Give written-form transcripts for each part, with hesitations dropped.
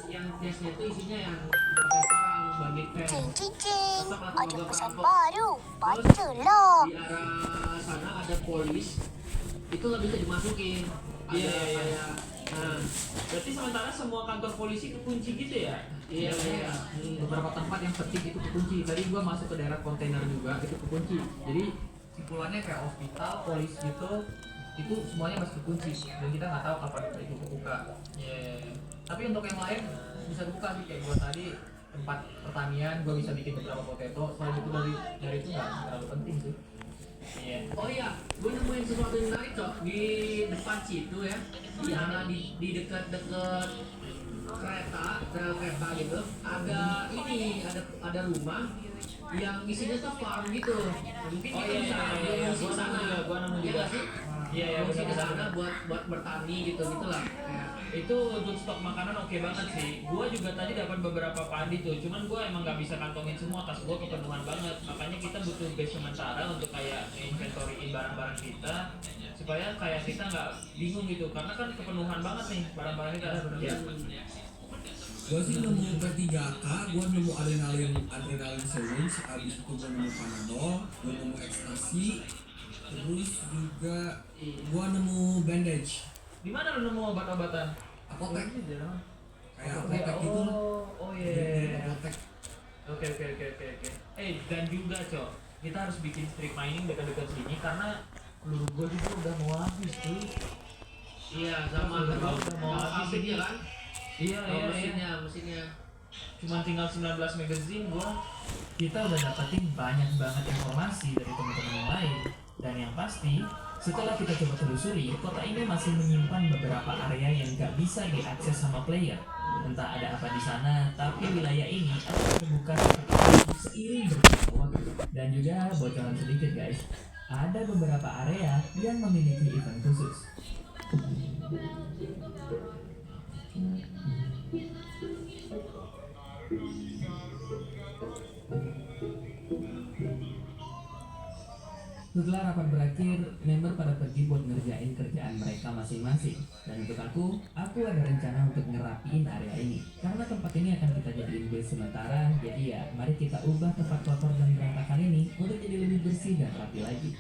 yang case-nya itu isinya yang pakai sekarang bandit fan. Cing, Tetap ada keluarga pesan perampok. baru. Terus Bacalah. di arah sana ada polis, itu nggak bisa dimasukin. Ada kayak, nah, Berarti sementara semua kantor polisi kekunci gitu ya? iya. Beberapa tempat yang penting itu kekunci. Tadi gua masuk ke daerah kontainer juga itu kekunci. Jadi simpulannya kayak hospital, polis gitu, itu semuanya masih kekunci dan kita nggak tahu kapan itu kebuka. Tapi untuk yang lain bisa buka sih, kayak gua tadi tempat pertanian gua bisa bikin beberapa potato. Selain itu dari itu nggak terlalu penting sih. Iya. Oh iya, gue nemuin sesuatu yang menarik cok di depan situ ya, di dekat-dekat kereta, rel kereta gitu. Ada rumah yang isinya tuh farm gitu. Mungkin kita bisa ambil musik sana. Gua nemu Iya juga. nggak sih? Iya, Musik ke benar-benar. sana buat bertani gitulah. Itu untuk stok makanan oke banget sih. Gua juga tadi dapat beberapa padi tuh, cuman gua emang nggak bisa kantongin semua, tas gua kepenuhan banget. Makanya kita butuh base sementara untuk kayak inventoryin barang-barang kita supaya kayak kita nggak bingung gitu, karena kan kepenuhan banget nih barang-barang kita. Ya. Gue sih nemu P3K, gue nemu adrenalin syringe, abis itu gue nemu panadol, gue nemu ekstasi, terus juga gue nemu bandage, Di mana lu nemu obat-obatan? apotek, kayak Oke, apotek gitu lah. oh Di iya. apotek. Oke. Dan juga cok, kita harus bikin strip mining dekat-dekat sini karena peluru gua juga udah mau habis tuh. Iya, sama Udah mau habis habis ini. ya kan? Iya. Mesinnya. Cuma tinggal 19 magazine gua. Kita udah dapetin banyak banget informasi dari teman-teman yang lain. Dan yang pasti, setelah kita coba telusuri, kota ini masih menyimpan beberapa area yang gak bisa diakses sama player. Entah ada apa di sana, tapi wilayah ini akan terbuka seiring berjalannya waktu. Dan juga bocoran sedikit guys, ada beberapa area yang memiliki event khusus. Setelah rapat berakhir, member pada pergi buat ngerjain kerjaan mereka masing-masing. Dan untuk aku ada rencana untuk ngerapiin area ini. Karena tempat ini akan kita jadiin base sementara, jadi ya mari kita ubah tempat kotor dan berantakan ini untuk jadi lebih bersih dan rapi lagi.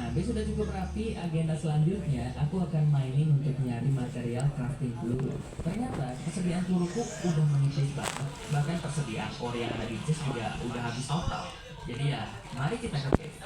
Base sudah cukup rapi, agenda selanjutnya aku akan mining untuk nyari material crafting peluru. Ternyata kesediaan peluruku udah menipis banget, bahkan persediaan ore yang ada di chest juga udah habis total. Jadi ya, mari kita ke base.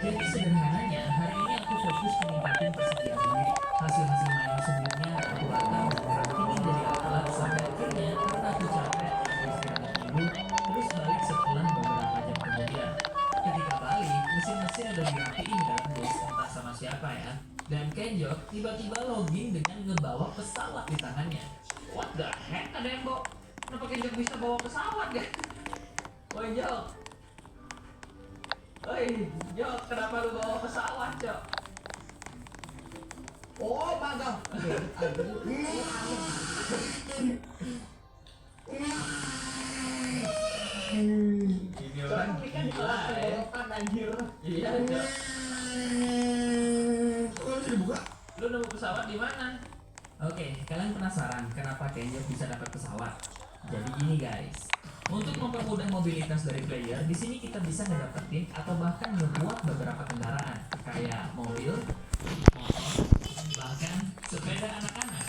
Jadi sederhananya, hari ini aku fokus meningkatin persediaan diri. Hasil-hasil mining sebelumnya aku rekam dan rapiin dari alat sampai akhirnya karena aku capek, aku istirahat dulu, terus balik setelah beberapa jam kemudian. Ketika balik, mesin-mesin udah dirapiin dalam bus, entah sama siapa ya. Dan Kenjok tiba-tiba login dengan ngebawa pesawat di tangannya. What the heck? Ada yang bawa? Kenapa Kenjok bisa bawa pesawat ya? Woi Jok, Oi, Jok, kenapa lu bawa pesawat, Jok? Oh, magang. Ini orang gila ya. Iya, Jok. Kok bisa dibuka? Lu nemu pesawat di mana? Oke, kalian kalian penasaran kenapa Kenjok bisa dapat pesawat? Jadi gini guys, untuk mempermudah mobilitas dari player, di sini kita bisa ngedapetin atau bahkan ngebuat beberapa kendaraan kayak mobil, motor, bahkan sepeda anak-anak.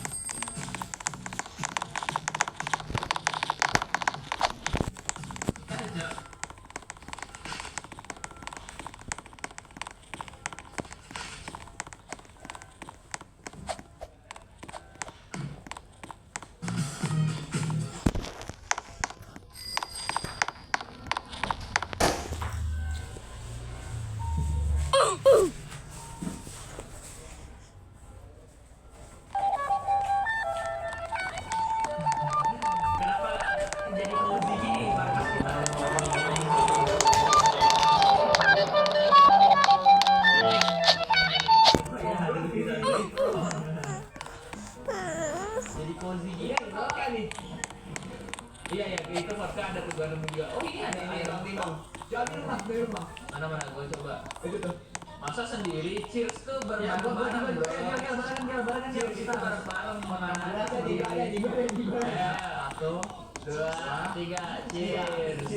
Kenapa jadi cozy gini markas kita? Jadi cozy gini vodka nih. Iya ya, itu vodka ada tuh gua nemu juga. Oh ini ada air limau. Coba di rumah. Mana gua coba. Itu tuh. Masa sendiri, cheers tuh bareng-bareng. Cheers itu bareng-bareng makanannya sendiri. Ya, 1, 2, 3, cheers.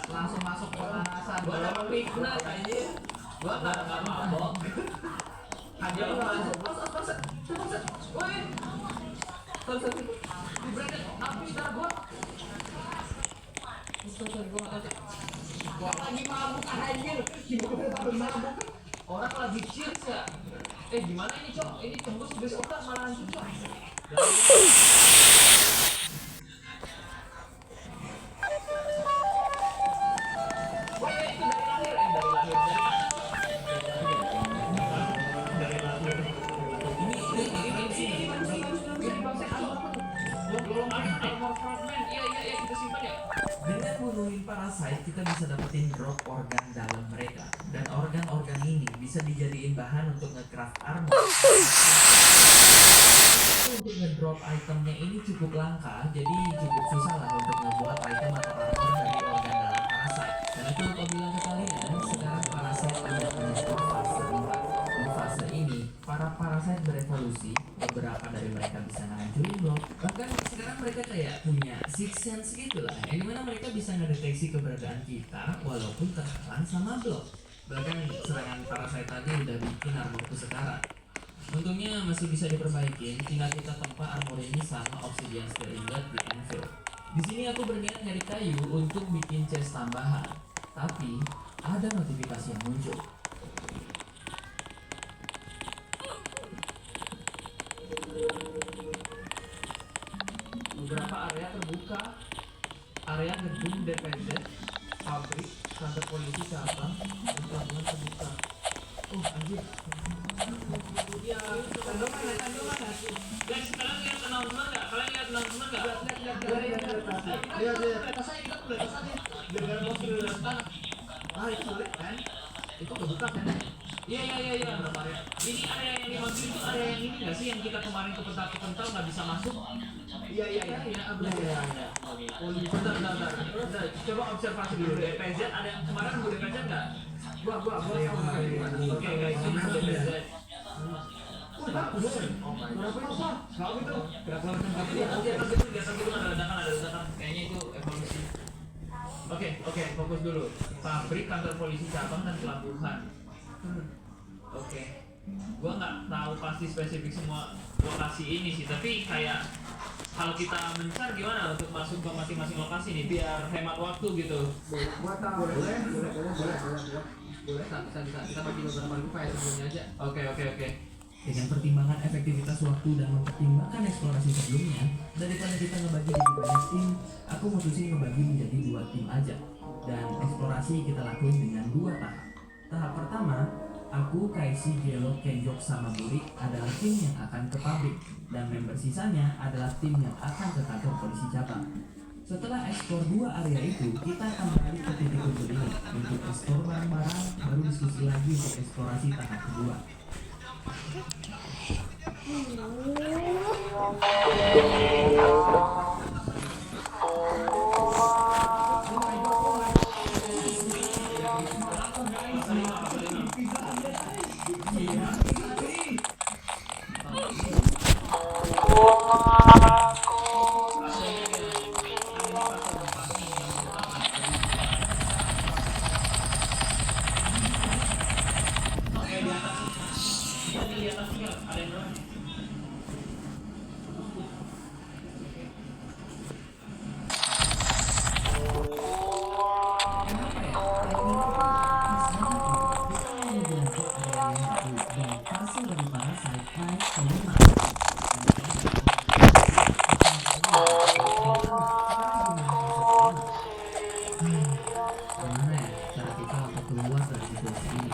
Langsung masuk ke pemanasan. Gua dapat piknik aja. Gua nggak mabok. Hanya masuk. Woi. Di bracket habis dah gua. Lagi mabuk anjir. Orang lagi cheers ya. Gimana ini cok? Ini tembus besok tak malah lanjut cok. Woi itu dari lahir dari lahir. Ini bangsa apa tuh? Belum armor fragment. Iya kita simpan ya. Dengan bunuhin parasite, kita bisa dapetin drop organ dalam mereka. Dan organ-organ ini bisa dijadiin bahan untuk nge-craft armor. Untuk ngedrop itemnya ini cukup langka, jadi cukup susah lah untuk ngebuat item atau armor dari organ dalam parasite. Dan aku lupa bilang ke kalian, sekarang parasite udah menyusul fase 4. Di fase ini, para parasite berevolusi, beberapa dari mereka bisa ngancurin blok. Bahkan sekarang mereka kayak punya six sense gitu lah, yang dimana mereka bisa ngedeteksi keberadaan kita walaupun terhalang sama blok. Bahkan serangan parasite tadi udah bikin armorku sekarat. Untungnya masih bisa diperbaiki, tinggal kita tempa armor ini sama obsidian steel ingot di anvil. Di sini aku berniat nyari kayu untuk bikin chest tambahan, tapi ada notifikasi yang muncul. Beberapa area terbuka, area gedung DPZ, pabrik, kantor polisi cabang, dan pelabuhan terbuka. Anjir. Ya, kandung mana? Guys, kalian lihat announcement nggak? Kalian lihat announcement nggak? Itu lihat kan? Itu kebuka kan? Iya. Ini area yang dimaksud itu area yang ini nggak sih yang kita kemarin kepental nggak bisa masuk? Iya. Bentar. Coba observasi dulu. DPZ ada yang kemarin gue DPZ nggak? Gua Oke guys, ini DPZ. Di atas itu ada ledakan. Kayaknya itu evolusi. Oke, fokus dulu. Pabrik, kantor polisi cabang dan pelabuhan. Oke. Gua nggak tahu pasti spesifik semua lokasi ini sih, tapi kayak kalau kita mencar gimana untuk masuk ke masing-masing lokasi nih biar hemat waktu gitu. Boleh. Bisa. Kita bagi beberapa grup kayak sebelumnya aja. Oke. Dengan pertimbangan efektivitas waktu dan mempertimbangkan eksplorasi sebelumnya, daripada kita ngebagi jadi banyak tim, aku mutusin ngebagi menjadi 2 tim aja. Dan eksplorasi kita lakuin dengan 2 tahap. Tahap pertama, aku, Kaisi, Gelo, Kenjok, sama Buri adalah tim yang akan ke pabrik, dan member sisanya adalah tim yang akan ke kantor polisi cabang. Setelah eksplor 2 area itu, kita akan balik ke titik kumpul ini untuk eksplor barang-barang, baru diskusi lagi untuk eksplorasi tahap kedua. Iya. Ini di atas juga ada yang berapa? Kenapa ya? Kayak minggu pas banget loh. Kita mau belanja area yang baru dan hasil dari para site naik ke 5. Gimana ya cara kita untuk keluar dari situasi ini?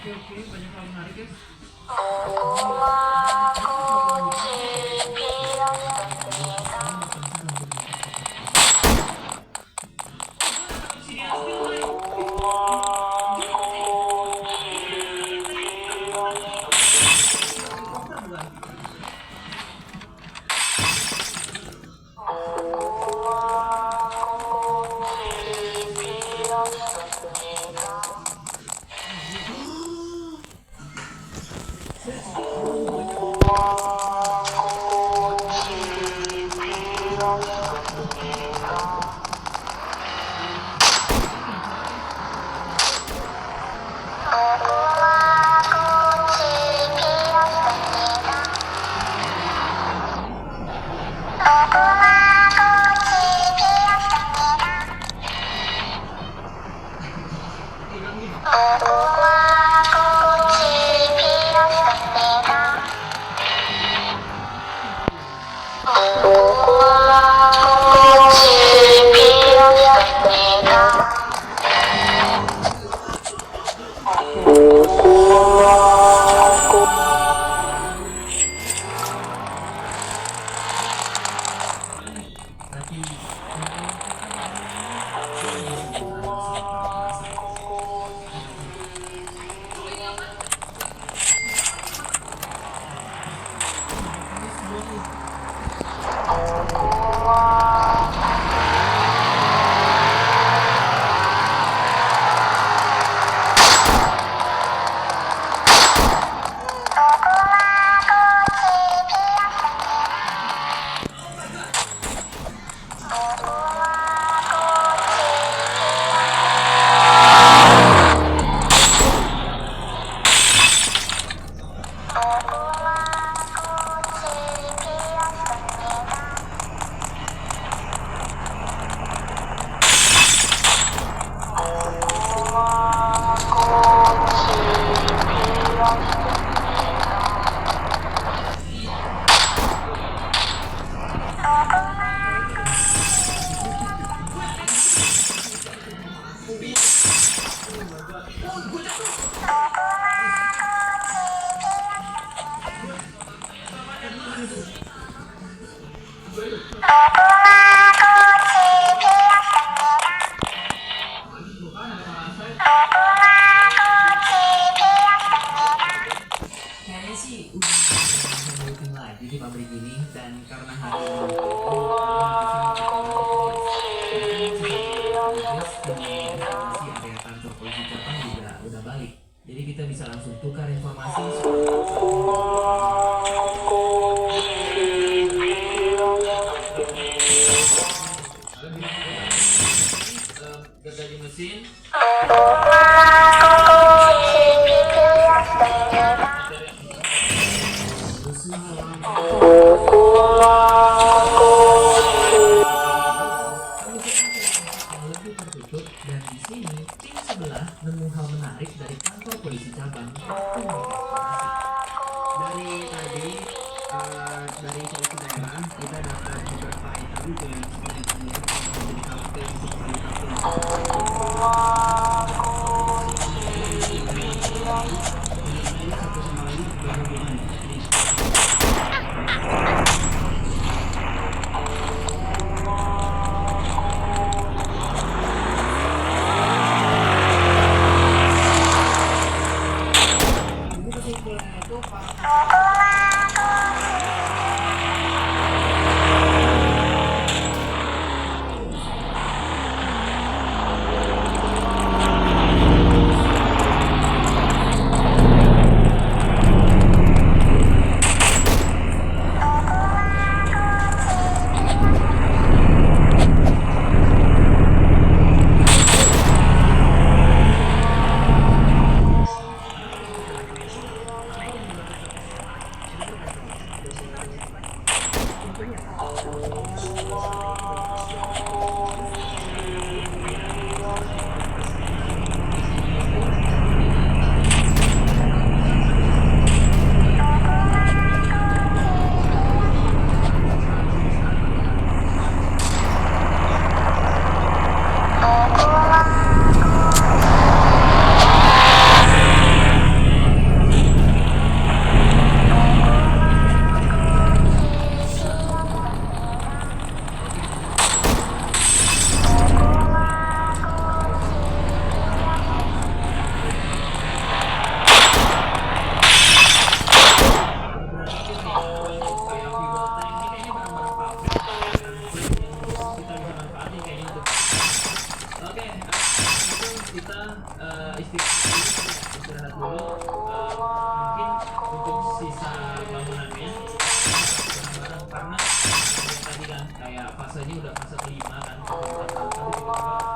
Oke, banyak hal menarik guys. Kayaknya sih udah rutin lagi di pabrik ini dan karena hari ini informasi area kantor polisi cabang juga udah balik. Jadi kita bisa langsung tukar informasi Gergaji mesin. lebih tertutup dan di sini tim sebelah nemu hal menarik dari kantor polisi cabang. Dari tadi dari polisi daerah kita dapat beberapa item yang seperti tadi ya, seperti kafe, seperti kafe. Ini satu sama lain berhubungan. Kayak Vivo Tank ini kayaknya barang-barang pabrik yang kita bisa manfaatin kayaknya untuk. Oke, itu kita istirahat dulu. Mungkin untuk sisa bangunannya bareng-bareng karena tadi kan kayak fasenya udah fase kelima kan. Nanti tiba-tiba